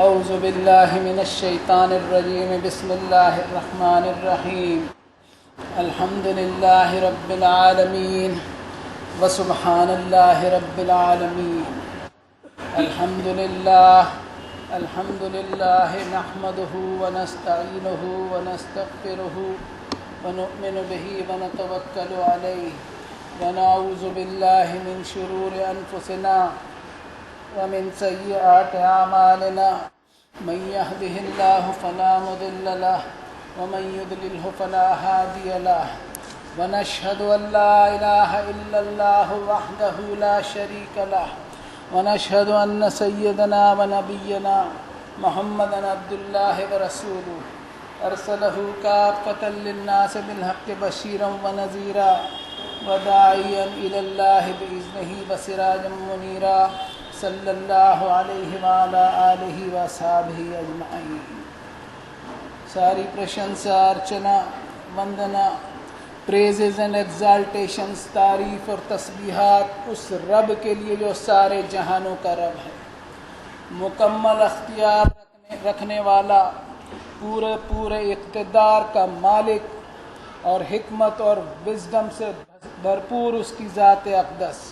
اعوذ باللہ من الشیطان الرجیم بسم اللہ الرحمن الرحیم الحمد للہ رب العالمین وسبحان اللہ رب العالمین الحمد للہ نحمده ونستعینه ونستغفره ونؤمن به ونتوکل علیہ ونعوذ باللہ من شرور انفسنا ومن سیئات اعمالنا من يهده الله فلا مضل له ومن يضلل فلا هادي له ونشهد ان لا اله الا الله وحده لا شريك له ونشهد ان سيدنا ونبينا محمدا عبد الله ورسوله ارسله كافة للناس بالحق بشيرا ونذيرا وداعيا الى الله باذنه وسراجا منيرا صلی اللہ علیہ وعلی آلہ وصحبہ اجمعین۔ ساری پرشنسا، ارچنا، وندنا، پریزز اینڈ ایگزالٹیشنز، تعریف اور تسبیحات اس رب کے لیے جو سارے جہانوں کا رب ہے، مکمل اختیار رکھنے والا، پورے اقتدار کا مالک اور حکمت اور وزڈم سے بھرپور اس کی ذات اقدس۔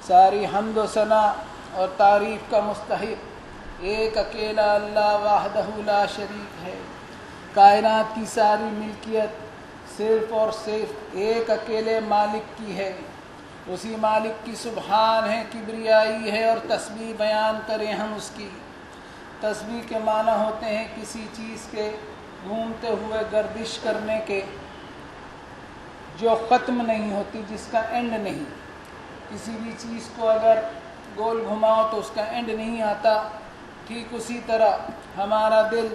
ساری حمد و ثنا اور تعریف کا مستحق ایک اکیلا اللہ وحدہ لا شریک ہے۔ کائنات کی ساری ملکیت صرف اور صرف ایک اکیلے مالک کی ہے۔ اسی مالک کی سبحان ہے، کبریائی ہے، اور تسبیح بیان کریں ہم اس کی۔ تسبیح کے معنی ہوتے ہیں کسی چیز کے گھومتے ہوئے گردش کرنے کے، جو ختم نہیں ہوتی، جس کا اینڈ نہیں۔ کسی بھی چیز کو اگر گول گھماؤ تو اس کا اینڈ نہیں آتا۔ ٹھیک اسی طرح ہمارا دل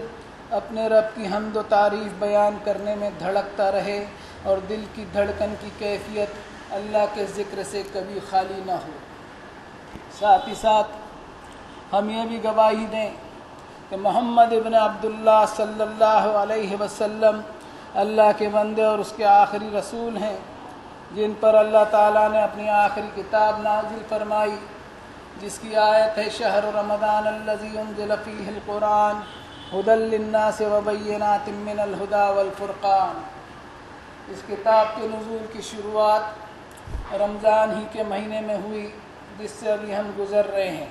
اپنے رب کی حمد و تعریف بیان کرنے میں دھڑکتا رہے، اور دل کی دھڑکن کی کیفیت اللہ کے ذکر سے کبھی خالی نہ ہو۔ ساتھ ہی ساتھ ہم یہ بھی گواہی دیں کہ محمد ابن عبداللہ صلی اللہ علیہ وسلم اللہ کے بندے اور اس کے آخری رسول ہیں، جن پر اللہ تعالیٰ نے اپنی آخری کتاب نازل فرمائی، جس کی آیت ہے شہر رمضان الذی انزل فیہ القرآن ھدی للناس وبینات من الھدی والفرقان۔ اس کتاب کے نزول کی شروعات رمضان ہی کے مہینے میں ہوئی، جس سے ابھی ہم گزر رہے ہیں۔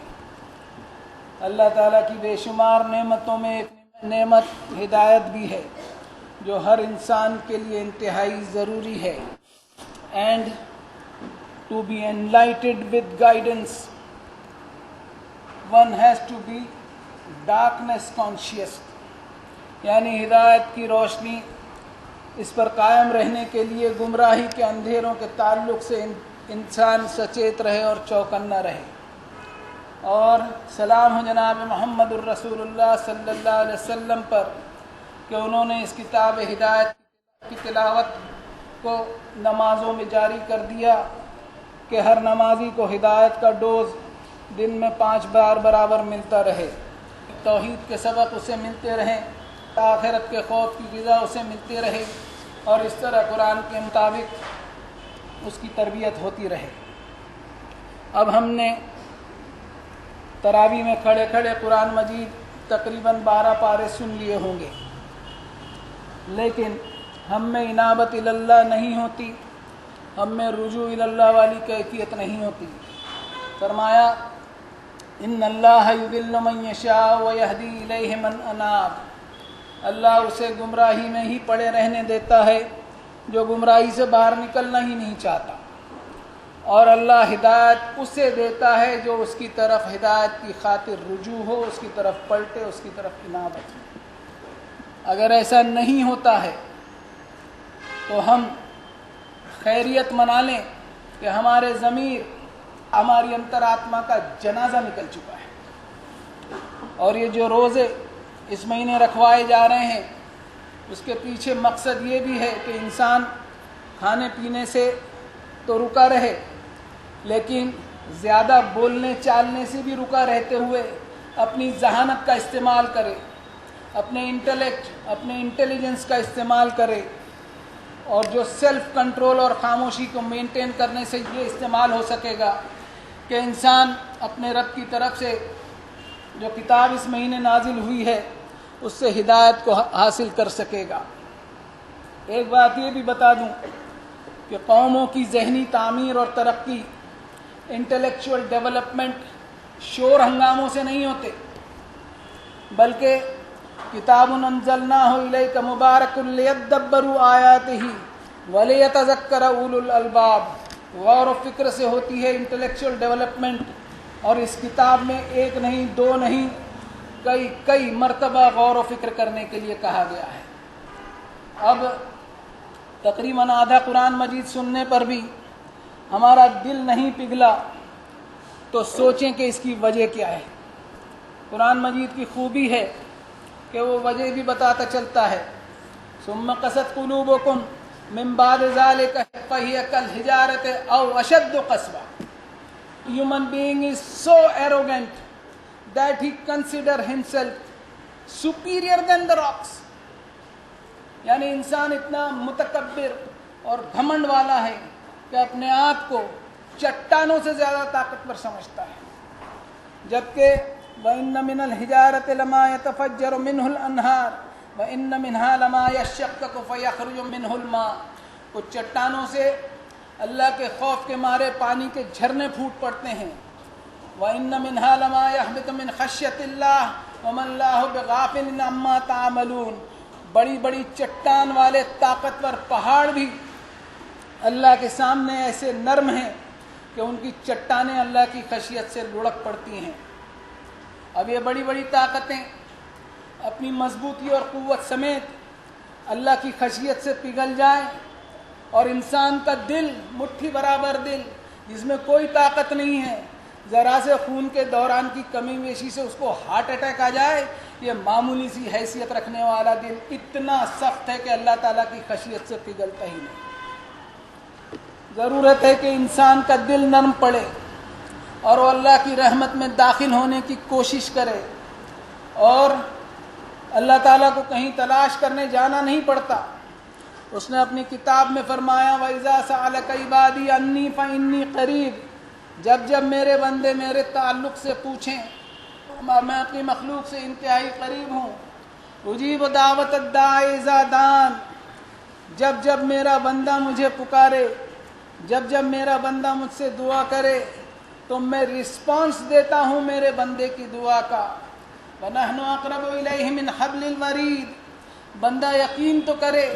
اللہ تعالیٰ کی بے شمار نعمتوں میں ایک نعمت ہدایت بھی ہے، جو ہر انسان کے لیے انتہائی ضروری ہے۔ And to be enlightened with guidance, one has to be darkness conscious، یعنی ہدایت کی روشنی، اس پر قائم رہنے کے لیے گمراہی کے اندھیروں کے تعلق سے انسان سچیت رہے اور چوکنا رہے۔ اور سلام ہو جناب محمد الرسول اللہ صلی اللہ علیہ وسلم پر کہ انہوں نے اس کتاب ہدایت کی تلاوت کو نمازوں میں جاری کر دیا، کہ ہر نمازی کو ہدایت کا ڈوز دن میں 5 بار برابر ملتا رہے، توحید کے سبق اسے ملتے رہیں، آخرت کے خوف کی غذا اسے ملتی رہے، اور اس طرح قرآن کے مطابق اس کی تربیت ہوتی رہے۔ اب ہم نے تراویح میں کھڑے کھڑے قرآن مجید تقریباً 12 پارے سن لیے ہوں گے، لیکن ہم میں انابت اللہ نہیں ہوتی، ہم میں رجوع اللہ والی کیفیت نہیں ہوتی۔ فرمایا ان اللہ یضل من یشاء ویہدی الیہ من اناب، اللہ اسے گمراہی میں ہی پڑے رہنے دیتا ہے جو گمراہی سے باہر نکلنا ہی نہیں چاہتا، اور اللہ ہدایت اسے دیتا ہے جو اس کی طرف ہدایت کی خاطر رجوع ہو، اس کی طرف پلٹے، اس کی طرف انابت ہو۔ اگر ایسا نہیں ہوتا ہے تو ہم خیریت منا لیں کہ ہمارے ضمیر، ہماری انترآتما کا جنازہ نکل چکا ہے۔ اور یہ جو روزے اس مہینے رکھوائے جا رہے ہیں، اس کے پیچھے مقصد یہ بھی ہے کہ انسان کھانے پینے سے تو رکا رہے، لیکن زیادہ بولنے چالنے سے بھی رکا رہتے ہوئے اپنی ذہانت کا استعمال کرے، اپنے انٹلیکٹ، اپنے انٹیلیجنس کا استعمال کرے، اور جو سیلف کنٹرول اور خاموشی کو مینٹین کرنے سے یہ استعمال ہو سکے گا کہ انسان اپنے رب کی طرف سے جو کتاب اس مہینے نازل ہوئی ہے اس سے ہدایت کو حاصل کر سکے گا۔ ایک بات یہ بھی بتا دوں کہ قوموں کی ذہنی تعمیر اور ترقی، انٹلیکچول ڈیولپمنٹ شور ہنگاموں سے نہیں ہوتے، بلکہ کتاب انزلناہ الیک مبارک لیدبروا آیاتہ ولیتذکر اولو الالباب، غور و فکر سے ہوتی ہے انٹلیکچول ڈیولپمنٹ، اور اس کتاب میں ایک نہیں دو نہیں کئی مرتبہ غور و فکر کرنے کے لیے کہا گیا ہے۔ اب تقریباً آدھا قرآن مجید سننے پر بھی ہمارا دل نہیں پگھلا تو سوچیں کہ اس کی وجہ کیا ہے۔ قرآن مجید کی خوبی ہے کہ وہ وجہ بھی بتاتا چلتا ہے۔ ثم قست قلوبکم من بعد ذلک فہی کالحجارۃ او اشد قسوہ۔ Human being is so arrogant that he considers himself superior than the rocks. یعنی انسان اتنا متکبر اور گھمنڈ والا ہے کہ اپنے آپ کو چٹانوں سے زیادہ طاقتور سمجھتا ہے، جبکہ وَإِنَّ مِنَ الْحِجَارَةِ لَمَا يَتَفَجَّرُ مِنْهُ الْأَنْهَارُ وَإِنَّ مِنْهَا لَمَا يَشَّقَّقُ فَيَخْرُجُ مِنْهُ الْمَاءُ۔ کچھ چٹانوں سے اللہ کے خوف کے مارے پانی کے جھرنے پھوٹ پڑتے ہیں۔ وَإِنَّ مِنْهَا لَمَا يَهْبِطُ مِنْ خَشْيَةِ اللَّهِ وَمَا اللَّهُ بِغَافِلٍ عَمَّا تَعْمَلُونَ۔ بڑی بڑی چٹان والے طاقتور پہاڑ بھی اللہ کے سامنے ایسے نرم ہیں کہ ان کی چٹانیں اللہ کی خشیت سے لڑک پڑتی ہیں۔ اب یہ بڑی بڑی طاقتیں اپنی مضبوطی اور قوت سمیت اللہ کی خشیت سے پگھل جائیں، اور انسان کا دل، مٹھی برابر دل جس میں کوئی طاقت نہیں ہے، ذرا سے خون کے دوران کی کمی بیشی سے اس کو ہارٹ اٹیک آ جائے، یہ معمولی سی حیثیت رکھنے والا دل اتنا سخت ہے کہ اللہ تعالیٰ کی خشیت سے پگھلتا ہی نہیں۔ ضرورت ہے کہ انسان کا دل نرم پڑے اور وہ اللہ کی رحمت میں داخل ہونے کی کوشش کرے، اور اللہ تعالیٰ کو کہیں تلاش کرنے جانا نہیں پڑتا۔ اس نے اپنی کتاب میں فرمایا وَإِذَا سَأَلَكَ عِبَادِي عَنِّي فَإِنِّي قَرِيب، جب میرے بندے میرے تعلق سے پوچھیں، میں اپنی مخلوق سے انتہائی قریب ہوں۔ اجیب دعوت الداعی اذا دعان، جب میرا بندہ مجھے پکارے، جب میرا بندہ مجھ سے دعا کرے تو میں رسپانس دیتا ہوں میرے بندے کی دعا کا۔ وَنَحْنُ أَقْرَبُ إِلَيْهِ مِنْ حَبْلِ الْوَرِيدِ، بندہ یقین تو کرے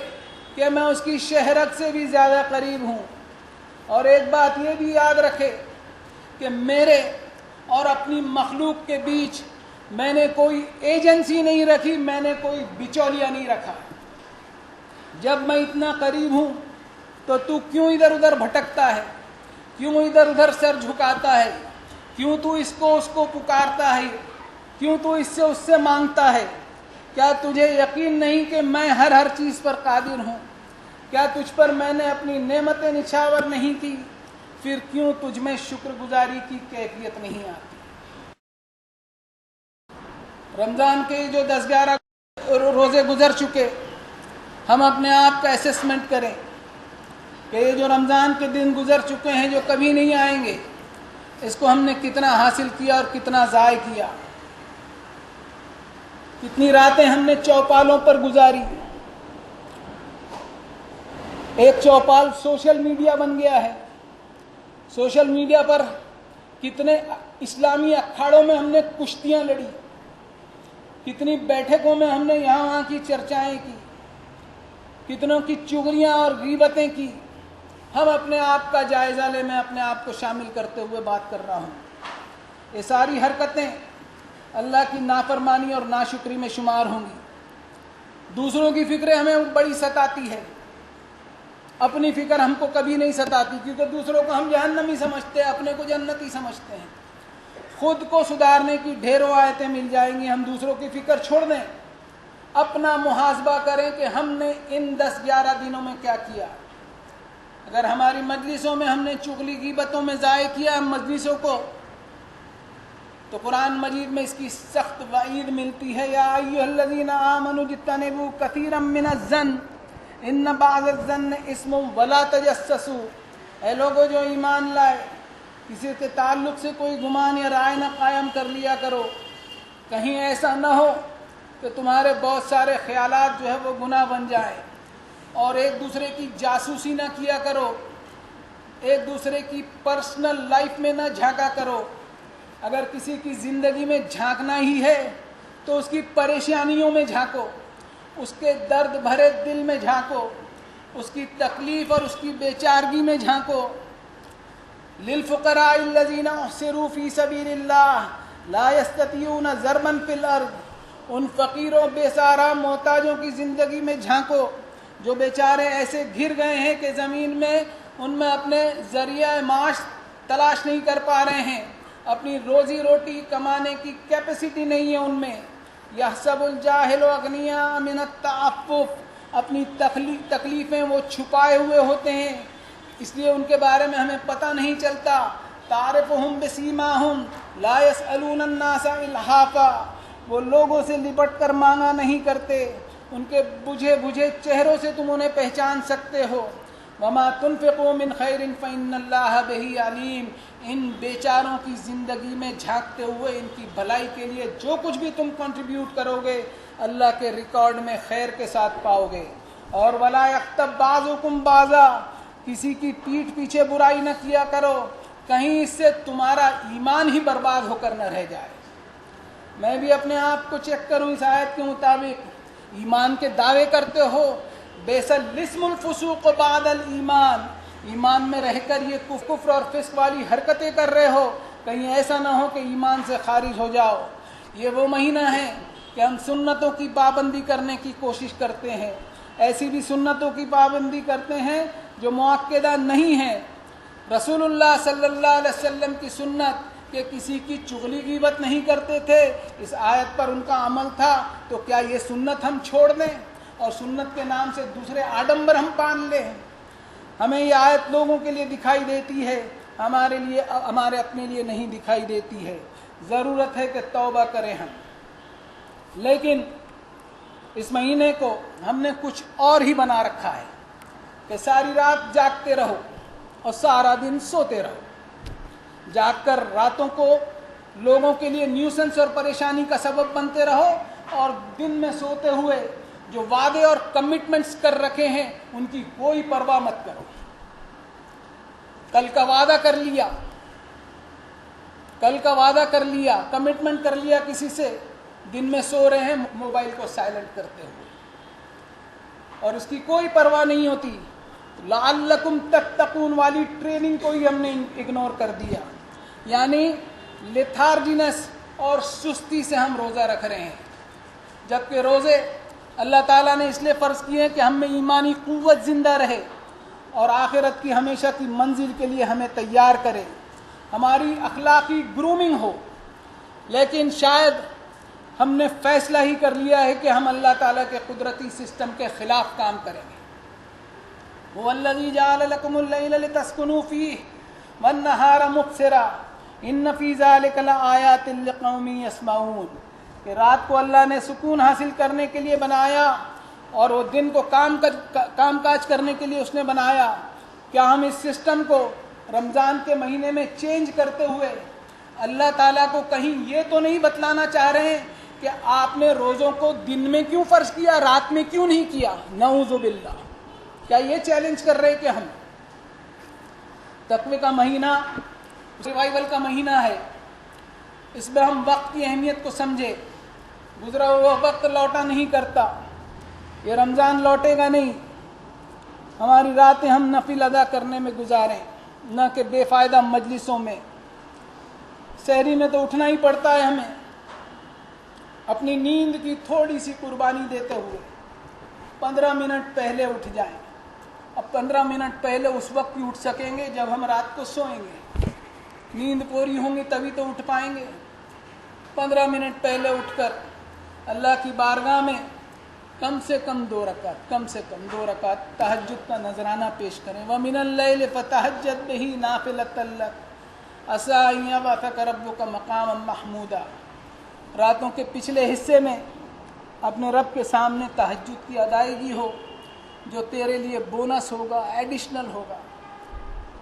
کہ میں اس کی شہرت سے بھی زیادہ قریب ہوں۔ اور ایک بات یہ بھی یاد رکھے کہ میرے اور اپنی مخلوق کے بیچ میں نے کوئی ایجنسی نہیں رکھی، میں نے کوئی بچولیا نہیں رکھا۔ جب میں اتنا قریب ہوں تو کیوں ادھر ادھر بھٹکتا ہے، کیوں ادھر ادھر سر جھکاتا ہے، کیوں تو اس کو پکارتا ہے، کیوں تو اس سے مانگتا ہے؟ کیا تجھے یقین نہیں کہ میں ہر چیز پر قادر ہوں؟ کیا تجھ پر میں نے اپنی نعمتیں نچھاور نہیں کی؟ پھر کیوں تجھ میں شکر گزاری کی کیفیت نہیں آتی؟ رمضان کے جو 10-11 روزے گزر چکے، ہم اپنے آپ کا اسیسمنٹ کریں کہ یہ جو رمضان کے دن گزر چکے ہیں جو کبھی نہیں آئیں گے، اس کو ہم نے کتنا حاصل کیا اور کتنا ضائع کیا۔ کتنی راتیں ہم نے چوپالوں پر گزاری۔ ایک چوپال سوشل میڈیا بن گیا ہے۔ سوشل میڈیا پر کتنے اسلامی اکھاڑوں میں ہم نے کشتیاں لڑی، کتنی بیٹھکوں میں ہم نے یہاں وہاں کی چرچائیں کی، کتنوں کی چغلیاں اور غیبتیں کی۔ ہم اپنے آپ کا جائزہ لیں، میں اپنے آپ کو شامل کرتے ہوئے بات کر رہا ہوں۔ یہ ساری حرکتیں اللہ کی نافرمانی اور ناشکری میں شمار ہوں گی۔ دوسروں کی فکریں ہمیں بڑی ستاتی ہے، اپنی فکر ہم کو کبھی نہیں ستاتی، کیونکہ دوسروں کو ہم جہنمی سمجھتے ہیں، اپنے کو جنتی سمجھتے ہیں۔ خود کو سدھارنے کی ڈھیروں آیتیں مل جائیں گی۔ ہم دوسروں کی فکر چھوڑ دیں، اپنا محاسبہ کریں کہ ہم نے ان 10-11 دنوں میں کیا کیا۔ اگر ہماری مجلسوں میں ہم نے چغلی غیبتوں میں ضائع کیا ہم مجلسوں کو، تو قرآن مجید میں اس کی سخت وعید ملتی ہے۔ یا ایھا الذین آمنوا اجتنبوا کثیرا من الظن ان بعض الظن اسم ولا تجسسوا، اے لوگوں جو ایمان لائے، کسی کے تعلق سے کوئی گمان یا رائے نہ قائم کر لیا کرو، کہیں ایسا نہ ہو کہ تمہارے بہت سارے خیالات جو ہے وہ گناہ بن جائیں، اور ایک دوسرے کی جاسوسی نہ کیا کرو، ایک دوسرے کی پرسنل لائف میں نہ جھانکا کرو۔ اگر کسی کی زندگی میں جھانکنا ہی ہے تو اس کی پریشانیوں میں جھانکو، اس کے درد بھرے دل میں جھانکو، اس کی تکلیف اور اس کی بیچارگی میں جھانکو۔ للفقراء الذین احصروا فی سبیل اللہ لا یستطیعون ضربا فی الارض، ان فقیروں بے سہارا محتاجوں کی زندگی میں جھانکو جو بیچارے ایسے گھر گئے ہیں کہ زمین میں ان میں اپنے ذریعہ معاش تلاش نہیں کر پا رہے ہیں، اپنی روزی روٹی کمانے کی کیپیسٹی نہیں ہے ان میں۔ یحسب الجاہل اغنیاء من التعفف، اپنی تکلیفیں وہ چھپائے ہوئے ہوتے ہیں، اس لیے ان کے بارے میں ہمیں پتہ نہیں چلتا۔ تعرفہم بسیماہم لا یسألون الناس الحافا، وہ لوگوں سے لپٹ کر مانگا نہیں کرتے، ان کے بجھے بجھے چہروں سے تم انہیں پہچان سکتے ہو۔ وما تنفقوا من خیر فإن اللہ بہ علیم، ان بیچاروں کی زندگی میں جھانکتے ہوئے ان کی بھلائی کے لیے جو کچھ بھی تم کنٹریبیوٹ کرو گے اللہ کے ریکارڈ میں خیر کے ساتھ پاؤ گے۔ اور ولا یغتب بعضکم بعضا، کسی کی پیٹھ پیچھے برائی نہ کیا کرو، کہیں اس سے تمہارا ایمان ہی برباد ہو کر نہ رہ جائے۔ میں بھی اپنے آپ کو چیک کروں اس آیت کے مطابق، ایمان کے دعوے کرتے ہو، بیس الاسم الفسوق بعد الایمان، ایمان میں رہ کر یہ کفر اور فسق والی حرکتیں کر رہے ہو، کہیں ایسا نہ ہو کہ ایمان سے خارج ہو جاؤ۔ یہ وہ مہینہ ہے کہ ہم سنتوں کی پابندی کرنے کی کوشش کرتے ہیں، ایسی بھی سنتوں کی پابندی کرتے ہیں جو مؤکدہ نہیں ہیں۔ رسول اللہ صلی اللہ علیہ وسلم کی سنت کہ کسی کی چغلی غیبت نہیں کرتے تھے، اس آیت پر ان کا عمل تھا، تو کیا یہ سنت ہم چھوڑ دیں اور سنت کے نام سے دوسرے آڈمبر ہم پان لیں؟ ہمیں یہ آیت لوگوں کے لیے دکھائی دیتی ہے، ہمارے اپنے لیے نہیں دکھائی دیتی ہے۔ ضرورت ہے کہ توبہ کریں ہم، لیکن اس مہینے کو ہم نے کچھ اور ہی بنا رکھا ہے کہ ساری رات جاگتے رہو اور سارا دن سوتے رہو، جاگ کر راتوں کو لوگوں کے لیے نیوسنس اور پریشانی کا سبب بنتے رہو، اور دن میں سوتے ہوئے جو وعدے اور کمٹمنٹس کر رکھے ہیں ان کی کوئی پرواہ مت کرو۔ کل کا وعدہ کر لیا، کمٹمنٹ کر لیا کسی سے، دن میں سو رہے ہیں موبائل کو سائلنٹ کرتے ہوئے، اور اس کی کوئی پرواہ نہیں ہوتی۔ لعلکم تتقون والی ٹریننگ کو ہی ہم نے اگنور کر دیا، یعنی لیتھارجینس اور سستی سے ہم روزہ رکھ رہے ہیں، جبکہ روزے اللہ تعالیٰ نے اس لیے فرض کیے ہیں کہ ہم میں ایمانی قوت زندہ رہے اور آخرت کی ہمیشہ کی منزل کے لیے ہمیں تیار کرے، ہماری اخلاقی گرومنگ ہو۔ لیکن شاید ہم نے فیصلہ ہی کر لیا ہے کہ ہم اللہ تعالیٰ کے قدرتی سسٹم کے خلاف کام کریں گے۔ هُوَ الَّذِي جَعَلَ لَكُمُ اللَّيْلَ لِتَسْكُنُوا فِيهِ وَالنَّهَارَ مُبْصِرًا إِنَّ فِي ذَلِكَ لَآيَاتٍ لِقَوْمٍ يَسْمَعُونَ، کہ رات کو اللہ نے سکون حاصل کرنے کے لیے بنایا اور وہ دن کو کام کاج کرنے کے لیے اس نے بنایا۔ کیا ہم اس سسٹم کو رمضان کے مہینے میں چینج کرتے ہوئے اللہ تعالیٰ کو کہیں یہ تو نہیں بتلانا چاہ رہے ہیں کہ آپ نے روزوں کو دن میں کیوں فرض کیا، رات میں کیوں نہیں کیا؟ نعوذ باللہ، کیا یہ چیلنج کر رہے کہ ہم؟ تقوی کا مہینہ ریوائول کا مہینہ ہے، اس میں ہم وقت کی اہمیت کو سمجھے۔ گزرا ہوا وقت لوٹا نہیں کرتا، یہ رمضان لوٹے گا نہیں۔ ہماری راتیں ہم نفل ادا کرنے میں گزاریں، نہ کہ بے فائدہ مجلسوں میں۔ سحری میں تو اٹھنا ہی پڑتا ہے ہمیں، اپنی نیند کی تھوڑی سی قربانی دیتے ہوئے 15 منٹ پہلے اٹھ جائیں۔ اب 15 منٹ پہلے اس وقت بھی اٹھ سکیں گے جب ہم رات کو سوئیں گے، نیند پوری ہوں گی تبھی تو اٹھ پائیں گے۔ 15 منٹ پہلے اٹھ کر اللہ کی بارگاہ میں کم سے کم 2 رکعت تہجد کا نذرانہ پیش کریں۔ وَمِنَ اللَّيْلِ فَتَہَجَّدْ بِهِ نَافِلَةً لَكَ عَسَىٰ أَن يَبْعَثَكَ رَبُّكَ مَقَامًا مَحْمُودًا، راتوں کے پچھلے حصے میں اپنے رب کے سامنے تہجد کی ادائیگی ہو، جو تیرے لیے بونس ہوگا، ایڈیشنل ہوگا۔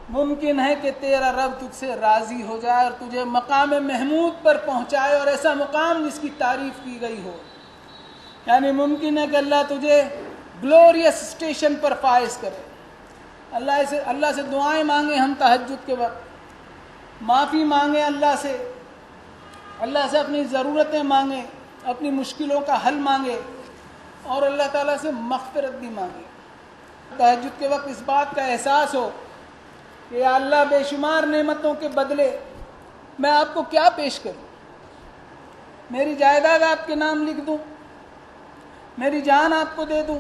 ممکن ہے کہ تیرا رب تجھ سے راضی ہو جائے اور تجھے مقام محمود پر پہنچائے، اور ایسا مقام جس کی تعریف کی گئی ہو. یعنی ممکن ہے کہ اللہ تجھے گلوریس اسٹیشن پر فائز کرے. اللہ سے دعائیں مانگیں ہم تہجد کے وقت، معافی مانگیں اللہ سے اپنی ضرورتیں مانگیں، اپنی مشکلوں کا حل مانگیں، اور اللہ تعالیٰ سے مغفرت بھی مانگیں. تہجد کے وقت اس بات کا احساس ہو کہ یا اللہ بے شمار نعمتوں کے بدلے میں آپ کو کیا پیش کروں. میری جائیداد آپ کے نام لکھ دوں، میری جان آپ کو دے دوں،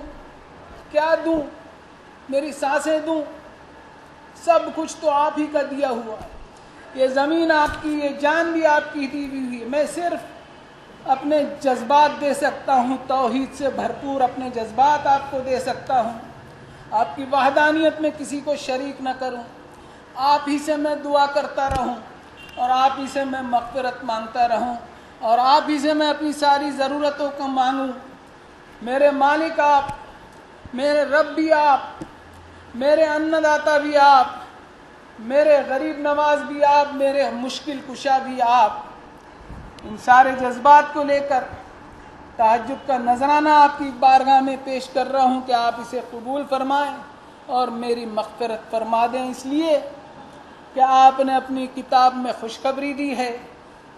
کیا دوں؟ میری سانسیں دوں، سب کچھ تو آپ ہی کا دیا ہوا ہے. یہ زمین آپ کی، یہ جان بھی آپ کی دی ہوئی ہے. میں صرف اپنے جذبات دے سکتا ہوں، توحید سے بھرپور اپنے جذبات آپ کو دے سکتا ہوں. آپ کی وحدانیت میں کسی کو شریک نہ کروں. آپ ہی سے میں دعا کرتا رہوں، اور آپ ہی سے میں مغفرت مانگتا رہوں، اور آپ ہی سے میں اپنی ساری ضرورتوں کو مانگوں. میرے مالک آپ، میرے رب بھی آپ، میرے ان داتا بھی آپ، میرے غریب نواز بھی آپ، میرے مشکل کشا بھی آپ. ان سارے جذبات کو لے کر تہجد کا نذرانہ آپ کی بارگاہ میں پیش کر رہا ہوں کہ آپ اسے قبول فرمائیں اور میری مغفرت فرما دیں. اس لیے کہ آپ نے اپنی کتاب میں خوشخبری دی ہے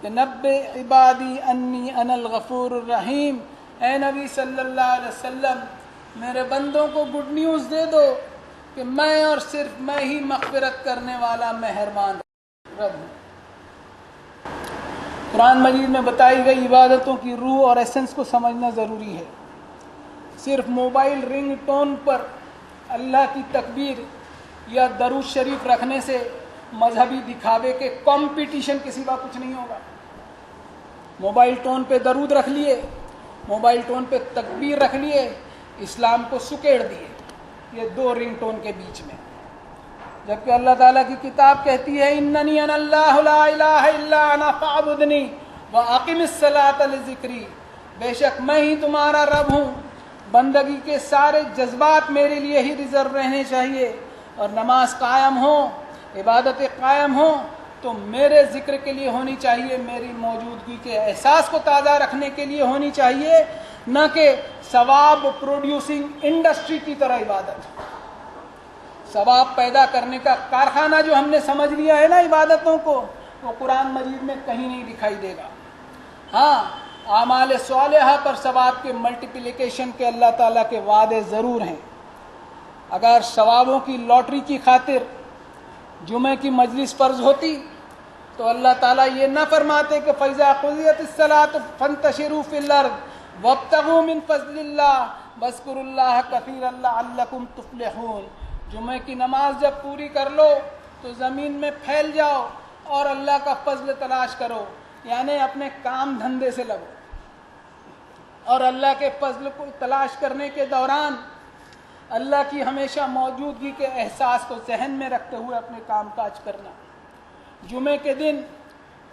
کہ نبئ عبادی انی انا الغفور الرحیم. اے نبی صلی اللہ علیہ وسلم، میرے بندوں کو گڈ نیوز دے دو کہ میں اور صرف میں ہی مغفرت کرنے والا مہربان رب ہوں. قرآن مجید میں بتائی گئی عبادتوں کی روح اور ایسنس کو سمجھنا ضروری ہے. صرف موبائل رنگ ٹون پر اللہ کی تکبیر یا درود شریف رکھنے سے مذہبی دکھاوے کے کمپٹیشن کے سوا کچھ نہیں ہوگا. موبائل ٹون پہ درود رکھ لیے، موبائل ٹون پہ تکبیر رکھ لیے، اسلام کو سکیڑ دیے. یہ دو رنگ ٹون کے بیچ میں، جبکہ اللہ تعالیٰ کی کتاب کہتی ہے اننی انا اللہ لا الہ الا انا فاعبدنی واقم الصلاۃ لذکری. بے شک میں ہی تمہارا رب ہوں، بندگی کے سارے جذبات میرے لیے ہی ریزرو رہنے چاہیے، اور نماز قائم ہو، عبادت قائم ہو تو میرے ذکر کے لیے ہونی چاہیے، میری موجودگی کے احساس کو تازہ رکھنے کے لیے ہونی چاہیے، نہ کہ ثواب پروڈیوسنگ انڈسٹری کی طرح عبادت. ثواب پیدا کرنے کا کارخانہ جو ہم نے سمجھ لیا ہے نا عبادتوں کو، وہ قرآن مجید میں کہیں نہیں دکھائی دے گا. ہاں، اعمال صالحہ پر ثواب کے ملٹیپلیکیشن کے اللہ تعالیٰ کے وعدے ضرور ہیں. اگر ثوابوں کی لاٹری کی خاطر جمعے کی مجلس فرض ہوتی تو اللہ تعالیٰ یہ نہ فرماتے کہ فَإِذَا قُضِيَتِ الصَّلَاةُ فَانتَشِرُوا فِي الْأَرْضِ وَابْتَغُوا مِن فَضْلِ اللَّهِ وَاذْكُرُوا اللَّهَ كَثِيرًا لَعَلَّكُمْ تُفْلِحُونَ. جمعے کی نماز جب پوری کر لو تو زمین میں پھیل جاؤ اور اللہ کا فضل تلاش کرو، یعنی اپنے کام دھندے سے لگو، اور اللہ کے فضل کو تلاش کرنے کے دوران اللہ کی ہمیشہ موجودگی کے احساس کو ذہن میں رکھتے ہوئے اپنے کام کاج کرنا. جمعے کے دن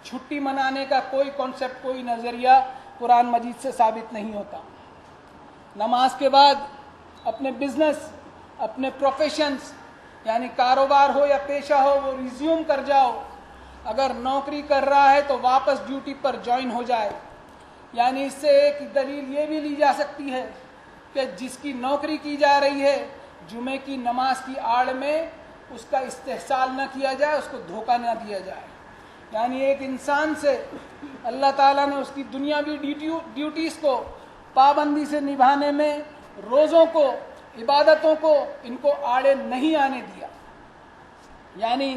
چھٹی منانے کا کوئی کانسیپٹ، کوئی نظریہ قرآن مجید سے ثابت نہیں ہوتا. نماز کے بعد اپنے بزنس، اپنے پروفیشنز، یعنی کاروبار ہو یا پیشہ ہو، وہ ریزیوم کر جاؤ. اگر نوکری کر رہا ہے تو واپس ڈیوٹی پر جوائن ہو جائے. یعنی اس سے ایک دلیل یہ بھی لی جا سکتی ہے کہ جس کی نوکری کی جا رہی ہے، جمعے کی نماز کی آڑ میں اس کا استحصال نہ کیا جائے، اس کو دھوکہ نہ دیا جائے. یعنی ایک انسان سے اللہ تعالیٰ نے اس کی دنیاوی ڈیوٹیز کو پابندی سے نبھانے میں، روزوں کو، عبادتوں کو، ان کو آڑے نہیں آنے دیا. یعنی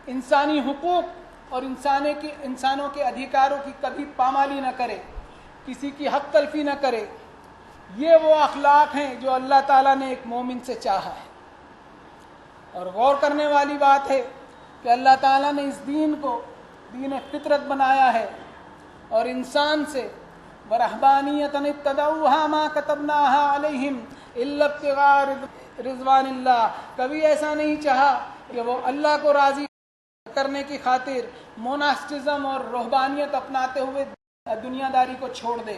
انسانی حقوق اور انسانوں کے ادھیکاروں کی کبھی پامالی نہ کرے، کسی کی حق تلفی نہ کرے. یہ وہ اخلاق ہیں جو اللہ تعالیٰ نے ایک مومن سے چاہا ہے. اور غور کرنے والی بات ہے کہ اللہ تعالیٰ نے اس دین کو دین فطرت بنایا ہے، اور انسان سے وَرَهْبَانِيَّةً ابْتَدَعُوهَا مَا كَتَبْنَاهَا عَلَيْهِمْ إِلَّا ابْتِغَاءَ رِضْوَانِ اللَّهِ. کبھی ایسا نہیں چاہا کہ وہ اللہ کو راضی کرنے کی خاطر موناسٹزم اور روحبانیت اپناتے ہوئے دنیا داری کو چھوڑ دے.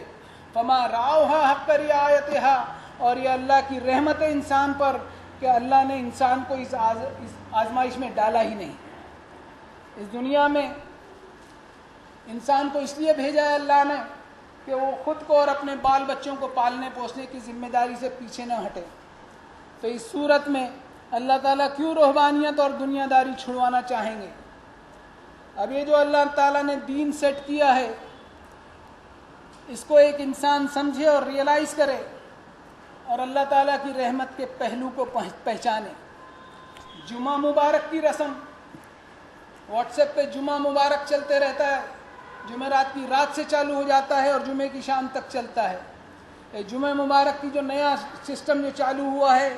فما رعوها حق رعایتها. اور یہ اللہ کی رحمت انسان پر کہ اللہ نے انسان کو اس آزمائش میں ڈالا ہی نہیں. اس دنیا میں انسان کو اس لیے بھیجا ہے اللہ نے کہ وہ خود کو اور اپنے بال بچوں کو پالنے پوسنے کی ذمہ داری سے پیچھے نہ ہٹے. تو اس صورت میں اللہ تعالیٰ کیوں روحانیت اور دنیا داری چھڑوانا چاہیں گے؟ اب یہ جو اللہ تعالیٰ نے دین سیٹ کیا ہے اس کو ایک انسان سمجھے اور ریئلائز کرے اور اللہ تعالیٰ کی رحمت کے پہلو کو پہچانے. جمعہ مبارک کی رسم، واٹس ایپ پہ جمعہ مبارک چلتے رہتا ہے، جمعرات کی رات سے چالو ہو جاتا ہے اور جمعے کی شام تک چلتا ہے. جمعہ مبارک کی جو نیا سسٹم جو چالو ہوا ہے،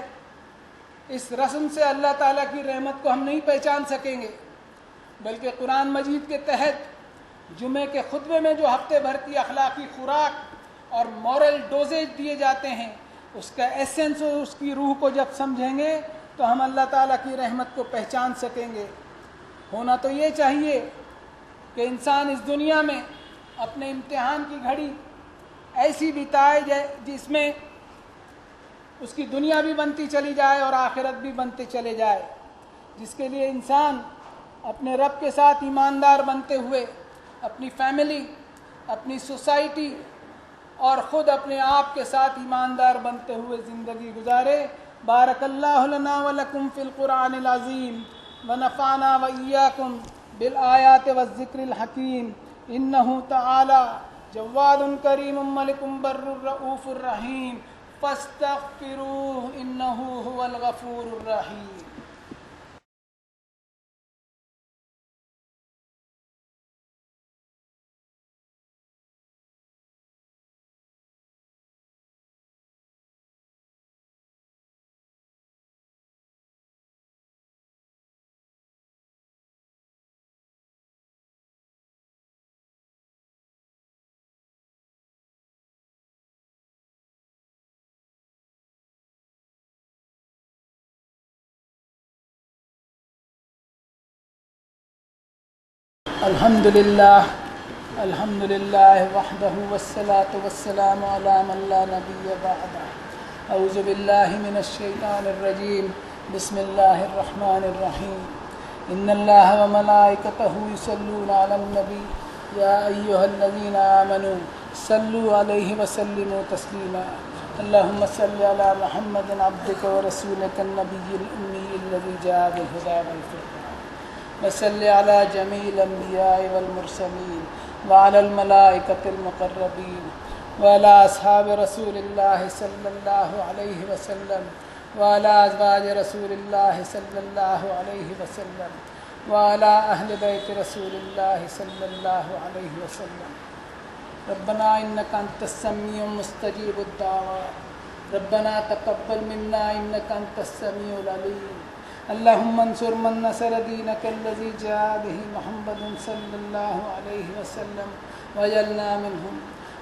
اس رسم سے اللہ تعالیٰ کی رحمت کو ہم نہیں پہچان سکیں گے، بلکہ قرآن مجید کے تحت جمعے کے خطبے میں جو ہفتے بھر کی اخلاقی خوراک اور مورل ڈوزیج دیے جاتے ہیں، اس کا ایسنس اور اس کی روح کو جب سمجھیں گے تو ہم اللہ تعالیٰ کی رحمت کو پہچان سکیں گے. ہونا تو یہ چاہیے کہ انسان اس دنیا میں اپنے امتحان کی گھڑی ایسی بتائے جس میں اس کی دنیا بھی بنتی چلی جائے اور آخرت بھی بنتے چلے جائے، جس کے لیے انسان اپنے رب کے ساتھ ایماندار بنتے ہوئے اپنی فیملی، اپنی سوسائٹی اور خود اپنے آپ کے ساتھ ایماندار بنتے ہوئے زندگی گزارے. بارک اللہ لنا ولکم فی القرآن العظیم ونفعنا وإیاکم بالآیات والذکر الحکیم. انہ تعالی جواد کریم ملک بر رؤوف الرحیم فاستغفروہ انہ هو الغفور الرحیم. الحمد للہ وحدہ والصلاة والسلام علی من لا نبی بعدہ. اعوذ باللہ من الشیطان الرجیم. بسم اللہ الرحمن الرحیم. ان اللہ وملائکتہ یصلون علی النبی یا ایہا الذین آمنوا صلوا علیہ وسلموا تسلیما. اللہم صل علی محمد عبدک ورسولک النبی الامی الذی جاء بالہدی والفرقان. وصل علی جمیع الانبیاء والمرسلین وعلی الملائکۃ المقربین وعلی اصحاب رسول اللہ صلی اللہ علیہ وسلم وعلی ازواج رسول اللہ صلی اللہ علیہ وسلم وعلی اہل بیت رسول اللہ صلی اللہ علیہ وسلم. ربنا انک انت السمیع مستجیب الدعوات. ربنا تقبل منا انک انت السمیع العلیم. اللہم انصر من نصر دینک الذی جاء به محمد صلی اللہ علیہ وسلم وجعلنا منہم.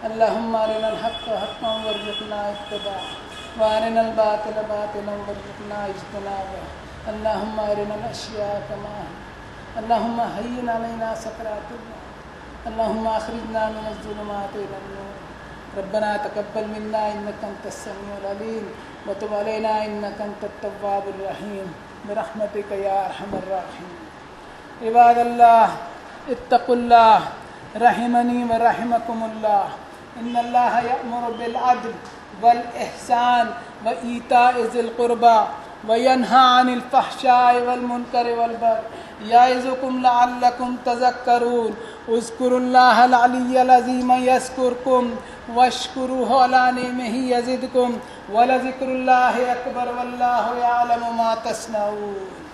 اللہم ارنا الحق حقا وارزقنا اتباعہ وارنا الباطل باطلا وارزقنا اجتنابہ. اللہم ارنا الاشیاء کما ہی. اللہم حین علینا سکرات الموت. اللہم اخرجنا من الظلمات الى النور. ربنا تقبل منا انک انت السمیع العلیم وتب علینا انک انت التواب الرحیم برحمتک یا ارحم الراحمین. عباد اللہ اتقوا اللہ رحمنی ورحمکم اللہ. ان اللہ یأمر بالعدل والاحسان وایتاء ذی القربى وینہی عن الفحشاء والمنکر والبغی یعظکم لعلکم تذکرون. اذکروا اللہ العلی العظیم یذکرکم واشکروہ علی نعمہ یزدکم ولذکر اللہ اکبر واللہ یعلم ما تصنعون.